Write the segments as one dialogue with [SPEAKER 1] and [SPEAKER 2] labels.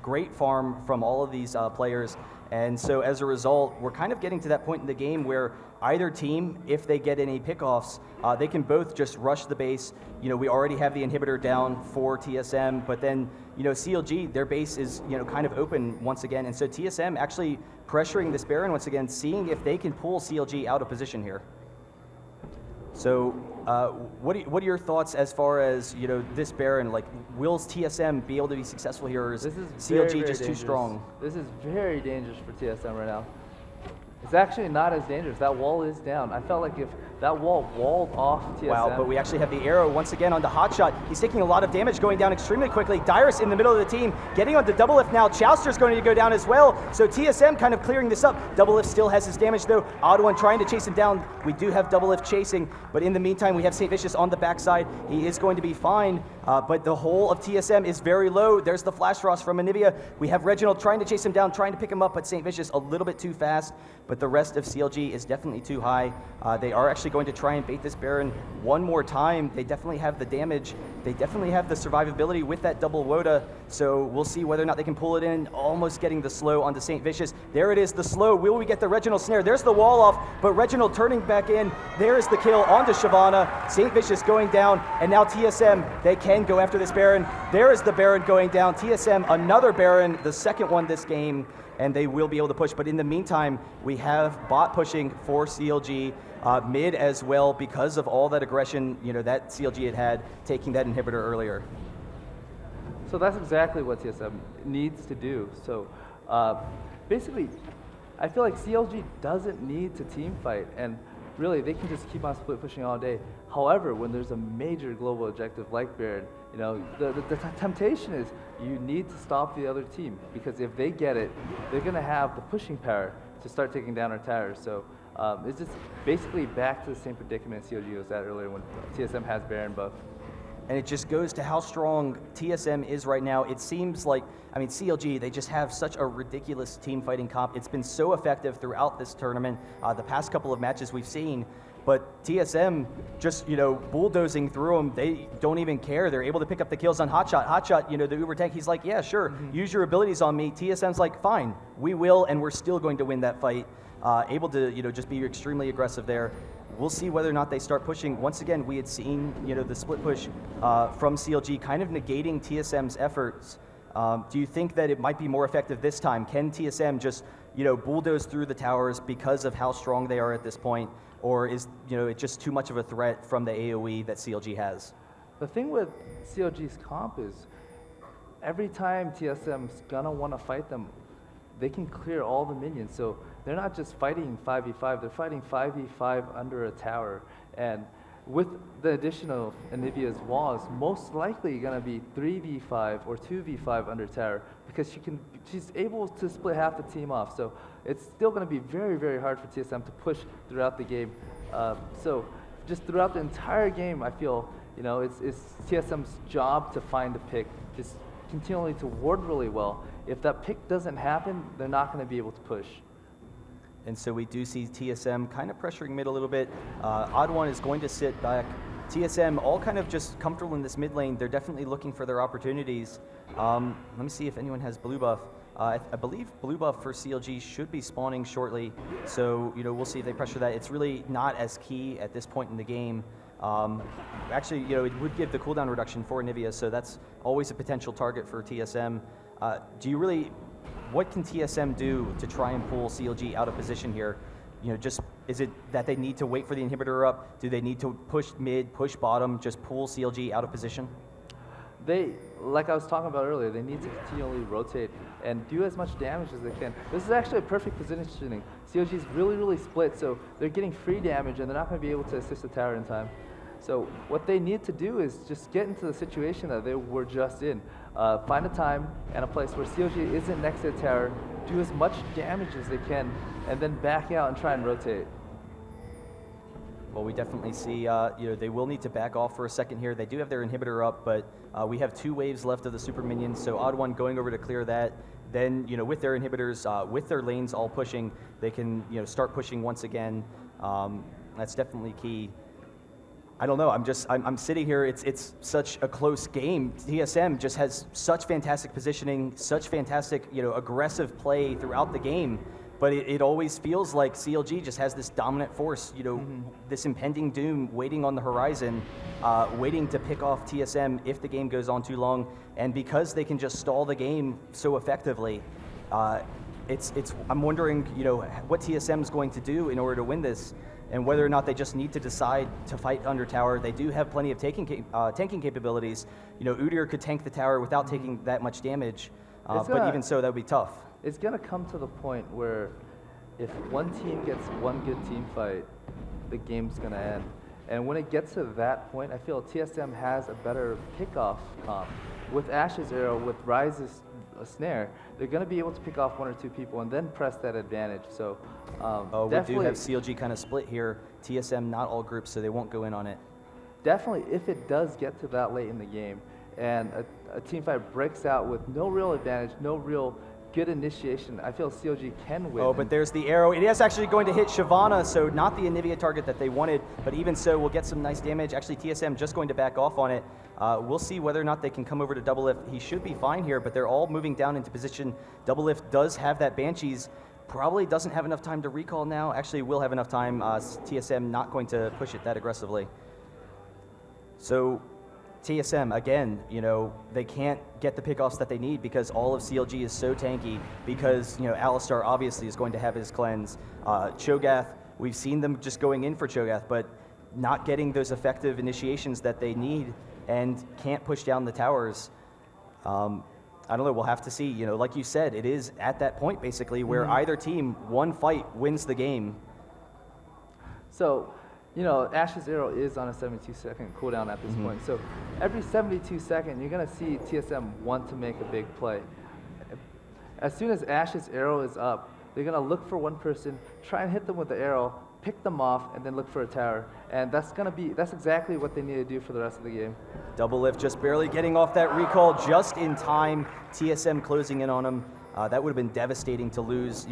[SPEAKER 1] great farm from all of these players. And so as a result, we're kind of getting to that point in the game where either team, if they get any pickoffs, they can both just rush the base. We already have the inhibitor down for TSM, but then, CLG, their base is, kind of open once again. And so TSM actually pressuring this Baron once again, seeing if they can pull CLG out of position here. So what are your thoughts as far as, this Baron? Like, will TSM be able to be successful here, or is CLG just too strong?
[SPEAKER 2] This is very dangerous for TSM right now. It's actually not as dangerous. That wall is down. I felt like if that wall walled off TSM.
[SPEAKER 1] Wow, but we actually have the arrow once again on the hotshot. He's taking a lot of damage, going down extremely quickly. Dyrus in the middle of the team, getting onto double lift now. Chowster's going to go down as well. So TSM kind of clearing this up. Double lift still has his damage though. Odd One trying to chase him down. We do have double lift chasing, but in the meantime, we have St. Vicious on the backside. He is going to be fine, but the whole of TSM is very low. There's the Flash Frost from Anivia. We have Reginald trying to chase him down, trying to pick him up, but St. Vicious a little bit too fast. But the rest of CLG is definitely too high. They are actually going to try and bait this Baron one more time. They definitely have the damage. They definitely have the survivability with that double Woda. So we'll see whether or not they can pull it in. Almost getting the slow onto St. Vicious. There it is, the slow. Will we get the Reginald snare? There's the wall off, but Reginald turning back in. There is the kill onto Shyvana. St. Vicious going down, and now TSM, they can go after this Baron. There is the Baron going down. TSM, another Baron, the second one this game, and they will be able to push. But in the meantime, we have bot pushing for CLG, mid as well, because of all that aggression, that CLG had taking that inhibitor earlier.
[SPEAKER 2] So that's exactly what TSM needs to do. So basically, I feel like CLG doesn't need to team fight, and really they can just keep on split pushing all day. However, when there's a major global objective like Baron, the temptation is you need to stop the other team, because if they get it, they're going to have the pushing power to start taking down our towers. So it's just basically back to the same predicament CLG was at earlier when TSM has Baron buff.
[SPEAKER 1] And it just goes to how strong TSM is right now. It seems like, CLG, they just have such a ridiculous team fighting comp. It's been so effective throughout this tournament, the past couple of matches we've seen. But TSM just, bulldozing through them. They don't even care. They're able to pick up the kills on Hotshot. Hotshot, the Uber tank, he's like, yeah, sure, use your abilities on me. TSM's like, fine, we will, and we're still going to win that fight. Able to, just be extremely aggressive there. We'll see whether or not they start pushing. Once again, we had seen, the split push from CLG kind of negating TSM's efforts. Do you think that it might be more effective this time? Can TSM just, bulldoze through the towers because of how strong they are at this point? Or is, it just too much of a threat from the AoE that CLG has?
[SPEAKER 2] The thing with CLG's comp is every time TSM's gonna want to fight them, they can clear all the minions. So they're not just fighting 5v5, they're fighting 5v5 under a tower. And with the addition of Anivia's walls, most likely going to be 3v5 or 2v5 under tower, because she's able to split half the team off. So it's still going to be very, very hard for TSM to push throughout the game. So just throughout the entire game, I feel it's TSM's job to find a pick, just continually to ward really well. If that pick doesn't happen, they're not going to be able to push.
[SPEAKER 1] And so we do see TSM kind of pressuring mid a little bit. Odd One is going to sit back. TSM all kind of just comfortable in this mid lane. They're definitely looking for their opportunities. Let me see if anyone has blue buff. I believe blue buff for CLG should be spawning shortly. So, we'll see if they pressure that. It's really not as key at this point in the game. Actually, it would give the cooldown reduction for Anivia, so that's always a potential target for TSM. What can TSM do to try and pull CLG out of position here? Is it that they need to wait for the inhibitor up? Do they need to push mid, push bottom, just pull CLG out of position?
[SPEAKER 2] Like I was talking about earlier, they need to continually rotate and do as much damage as they can. This is actually a perfect positioning. CLG is really, really split, so they're getting free damage and they're not going to be able to assist the tower in time. So what they need to do is just get into the situation that they were just in. Find a time and a place where CLG isn't next to the tower, do as much damage as they can, and then back out and try and rotate.
[SPEAKER 1] Well, we definitely see, they will need to back off for a second here. They do have their inhibitor up, but we have 2 waves left of the super minions, so Odd One going over to clear that. Then, with their inhibitors, with their lanes all pushing, they can, start pushing once again. That's definitely key. I don't know. I'm sitting here. It's such a close game. TSM just has such fantastic positioning, such fantastic, aggressive play throughout the game. But it always feels like CLG just has this dominant force, this impending doom waiting on the horizon, waiting to pick off TSM if the game goes on too long. And because they can just stall the game so effectively, I'm wondering, what TSM is going to do in order to win this, and whether or not they just need to decide to fight under tower. They do have plenty of tanking capabilities. Udyr could tank the tower without taking that much damage, but even so, that would be tough.
[SPEAKER 2] It's going to come to the point where if one team gets one good team fight, the game's going to end. And when it gets to that point, I feel TSM has a better kickoff comp. With Ash's arrow, with Ryze's snare, they're going to be able to pick off one or two people and then press that advantage. So
[SPEAKER 1] we do have CLG kind of split here. TSM not all groups, so they won't go in on it.
[SPEAKER 2] Definitely, if it does get to that late in the game and a team fight breaks out with no real advantage, no real good initiation, I feel CLG can win.
[SPEAKER 1] Oh, but there's the arrow. It is actually going to hit Shyvana, so not the Anivia target that they wanted, but even so, we'll get some nice damage. Actually, TSM just going to back off on it. We'll see whether or not they can come over to Doublelift. He should be fine here, but they're all moving down into position. Doublelift does have that Banshees. Probably doesn't have enough time to recall now. Actually, will have enough time. TSM not going to push it that aggressively. So TSM, again, they can't get the pickoffs that they need because all of CLG is so tanky, because, Alistar obviously is going to have his cleanse. Cho'Gath, we've seen them just going in for Cho'Gath, but not getting those effective initiations that they need and can't push down the towers. I don't know, we'll have to see. Like you said, it is at that point, basically, where either team, one fight wins the game.
[SPEAKER 2] So, Ash's arrow is on a 72-second cooldown at this point. So every 72 seconds, you're going to see TSM want to make a big play. As soon as Ash's arrow is up, they're going to look for one person, try and hit them with the arrow, pick them off, and then look for a tower. And that's exactly what they need to do for the rest of the game.
[SPEAKER 1] Doublelift just barely getting off that recall just in time. TSM closing in on him. That would have been devastating to lose,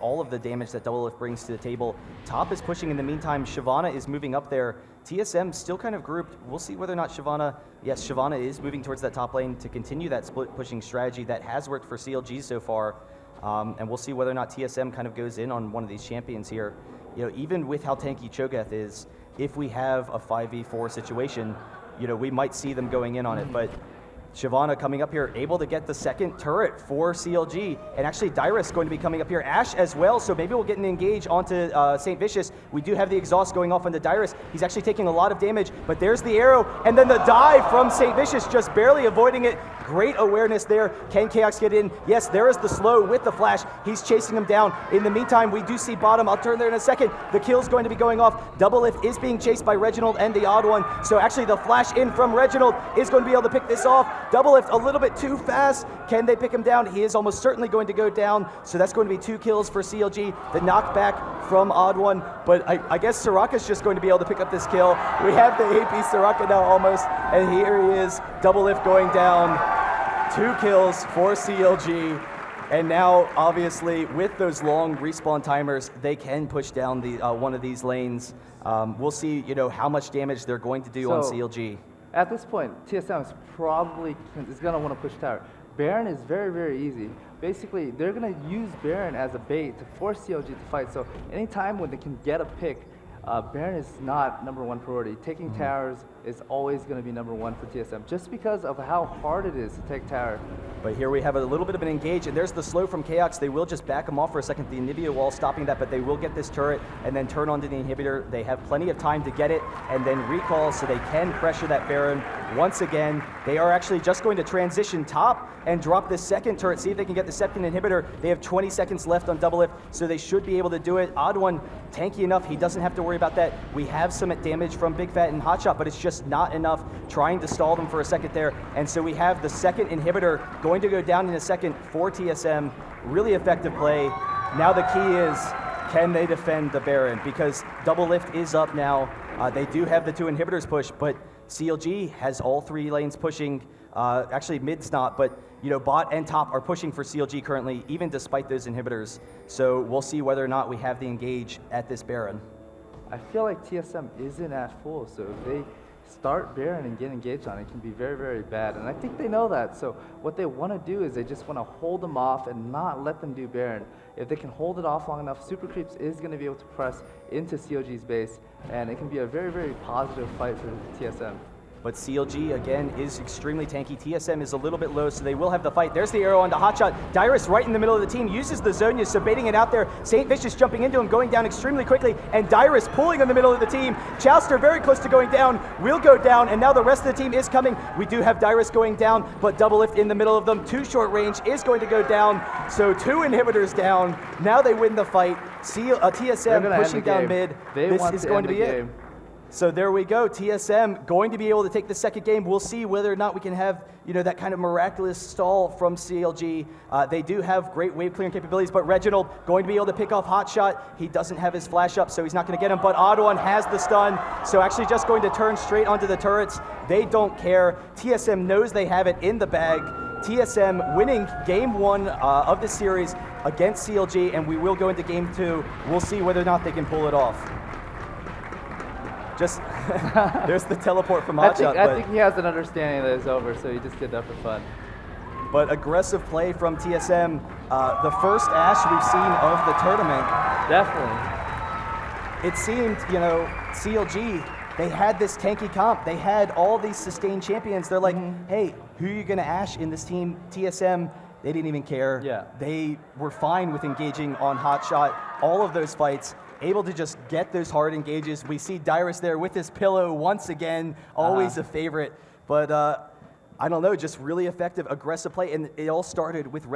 [SPEAKER 1] all of the damage that Doublelift brings to the table. Top is pushing in the meantime. Shyvana is moving up there. TSM still kind of grouped. We'll see whether or not Shyvana is moving towards that top lane to continue that split pushing strategy that has worked for CLG so far. And we'll see whether or not TSM kind of goes in on one of these champions here. Even with how tanky Cho'Gath is, if we have a 5v4 situation, we might see them going in on it. But Shyvana coming up here, able to get the second turret for CLG, and actually Dyrus going to be coming up here. Ash as well, so maybe we'll get an engage onto St. Vicious. We do have the exhaust going off onto Dyrus. He's actually taking a lot of damage, but there's the arrow, and then the dive from St. Vicious, just barely avoiding it. Great awareness there. Can Chaos get in? Yes, there is the slow with the flash. He's chasing him down. In the meantime, we do see bottom. I'll turn there in a second. The kill's going to be going off. Doublelift is being chased by Reginald and the odd one, so actually the flash in from Reginald is going to be able to pick this off. Doublelift a little bit too fast. Can they pick him down? He is almost certainly going to go down, so that's going to be 2 kills for CLG. The knockback from Odd One, but I guess Soraka's just going to be able to pick up this kill. We have the AP Soraka now almost, and here he is. Doublelift going down. 2 kills for CLG. And now, obviously, with those long respawn timers, they can push down the one of these lanes. We'll see, how much damage they're going to do on CLG.
[SPEAKER 2] At this point, TSM is probably going to want to push tower. Baron is very, very easy. Basically, they're going to use Baron as a bait to force CLG to fight. So anytime when they can get a pick, Baron is not #1 priority. Taking towers is always going to be #1 for TSM, just because of how hard it is to take tower.
[SPEAKER 1] But here we have a little bit of an engage, and there's the slow from Chaos. They will just back him off for a second. The Anivia wall stopping that, but they will get this turret and then turn onto the inhibitor. They have plenty of time to get it and then recall, so they can pressure that Baron once again. They are actually just going to transition top and drop this second turret, see if they can get the second inhibitor. They have 20 seconds left on Doublelift, so they should be able to do it. Odd One, tanky enough. He doesn't have to worry about that. We have some damage from Big Fat and Hotshot, but it's just not enough, trying to stall them for a second there. And so we have the second inhibitor going to go down in a second for TSM. Really effective play. Now the key is, can they defend the Baron? Because Doublelift is up now. They do have the 2 inhibitors push, but CLG has all 3 lanes pushing. Actually, mid's not, but bot and top are pushing for CLG currently, even despite those inhibitors. So we'll see whether or not we have the engage at this Baron.
[SPEAKER 2] I feel like TSM isn't at full, so if they start Baron and get engaged on it, can be very, very bad. And I think they know that, so what they want to do is they just want to hold them off and not let them do Baron. If they can hold it off long enough, Super Creeps is going to be able to press into CLG's base, and it can be a very, very positive fight for TSM.
[SPEAKER 1] But CLG, again, is extremely tanky. TSM is a little bit low, so they will have the fight. There's the arrow on the hotshot. Dyrus right in the middle of the team, uses the Zonya, so baiting it out there. St. Vicious jumping into him, going down extremely quickly, and Dyrus pulling in the middle of the team. Chowster very close to going down, will go down, and now the rest of the team is coming. We do have Dyrus going down, but Double Lift in the middle of them. Too short range is going to go down, so 2 inhibitors down. Now they win the fight. TSM pushing down mid. This is going to be it. So there we go, TSM going to be able to take the second game. We'll see whether or not we can have, that kind of miraculous stall from CLG. They do have great wave clearing capabilities, but Reginald going to be able to pick off Hotshot. He doesn't have his flash up, so he's not going to get him, but Audouin has the stun, so actually just going to turn straight onto the turrets. They don't care. TSM knows they have it in the bag. TSM winning game 1 of the series against CLG, and we will go into game 2. We'll see whether or not they can pull it off. Just, there's the teleport from Hotshot.
[SPEAKER 2] I think he has an understanding that it's over, so he just did that for fun.
[SPEAKER 1] But aggressive play from TSM, the first Ashe we've seen of the tournament.
[SPEAKER 2] Definitely.
[SPEAKER 1] It seemed, CLG, they had this tanky comp. They had all these sustained champions. They're like, hey, who are you going to Ashe in this team? TSM, they didn't even care.
[SPEAKER 2] Yeah.
[SPEAKER 1] They were fine with engaging on Hotshot, all of those fights. Able to just get those hard engages. We see Dyrus there with his pillow once again, always a favorite. But I don't know, just really effective, aggressive play. And it all started with